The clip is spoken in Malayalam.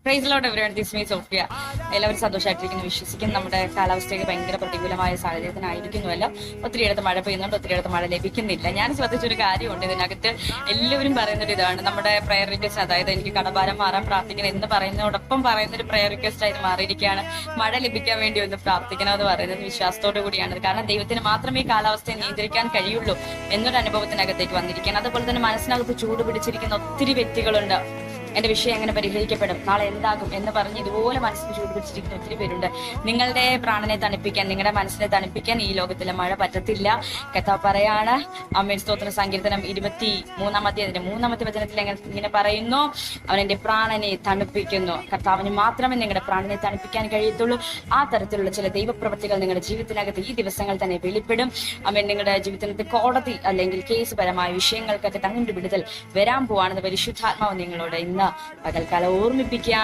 Price lord everyone, this me Sophia. എല്ലാവരും സന്തോഷമായിട്ടിരിക്കുന്നു വിശ്വസിക്കുന്നു. നമ്മുടെ കാലാവസ്ഥയ്ക്ക് ഭയങ്കര പ്രതികൂലമായ സാഹചര്യത്തിനായിരിക്കുന്നുവല്ലോ. ഒത്തിരിയിടത്ത് മഴ പെയ്യുന്നുണ്ട്, ഒത്തിരിയിടത്ത് മഴ ലഭിക്കുന്നില്ല. ഞാൻ ശ്രദ്ധിച്ചൊരു കാര്യമുണ്ട് ഇതിനകത്ത്. എല്ലാവരും പറയുന്നൊരു ഇതാണ്, നമ്മുടെ പ്രയർ റിക്വസ്റ്റ്, അതായത് എനിക്ക് കടഭാരം മാറാൻ പ്രാർത്ഥിക്കണം എന്ന് പറയുന്നതോടൊപ്പം പറയുന്നൊരു പ്രയർ റിക്വസ്റ്റ് ആയിട്ട് മാറിയിരിക്കുകയാണ്. മഴ ലഭിക്കാൻ വേണ്ടി ഒന്ന് പ്രാർത്ഥിക്കണം എന്ന് പറയുന്നത് വിശ്വാസത്തോടു കൂടിയാണ്. കാരണം ദൈവത്തിന് മാത്രമേ ഈ കാലാവസ്ഥയെ നിയന്ത്രിക്കാൻ കഴിയുള്ളൂ എന്നൊരു അനുഭവത്തിനകത്തേക്ക് വന്നിരിക്കുകയാണ്. അതുപോലെ തന്നെ മനസ്സിനകത്ത് ചൂട് പിടിച്ചിരിക്കുന്ന ഒത്തിരി വ്യക്തികളുണ്ട്. എന്റെ വിഷയം എങ്ങനെ പരിഹരിക്കപ്പെടും, നാളെ എന്താകും എന്ന് പറഞ്ഞ് ഇതുപോലെ മനസ്സിന് ചൂട് പിടിച്ചിരിക്കുന്ന ഒത്തിരി പേരുണ്ട്. നിങ്ങളുടെ പ്രാണനെ തണുപ്പിക്കാൻ, നിങ്ങളുടെ മനസ്സിനെ തണുപ്പിക്കാൻ ഈ ലോകത്തിലെ മഴ പറ്റത്തില്ല. കർത്താവ് പറയാണ്, ആമേൻ സ്തോത്രം, സങ്കീർത്തനം 23-ാമത്തെ വചനത്തിൽ ഇങ്ങനെ പറയുന്നു, അവൻ എന്റെ പ്രാണനെ തണുപ്പിക്കുന്നു. കർത്താവിന് മാത്രമേ നിങ്ങളുടെ പ്രാണനെ തണുപ്പിക്കാൻ കഴിയത്തുള്ളൂ. ആ തരത്തിലുള്ള ചില ദൈവപ്രവൃത്തികൾ നിങ്ങളുടെ ജീവിതത്തിനകത്ത് ഈ ദിവസങ്ങൾ തന്നെ വെളിപ്പെടും. അവൻ നിങ്ങളുടെ ജീവിതത്തിനകത്ത് കോടതി അല്ലെങ്കിൽ കേസ് പരമായ വിഷയങ്ങൾക്കൊക്കെ തങ്ങളുടെ വിടുതൽ വരാൻ പോവാണെന്ന് പരിശുദ്ധാത്മാവ് നിങ്ങളോട് ഇന്ന് പകൽക്കാലം ഓർമ്മിപ്പിക്കുക.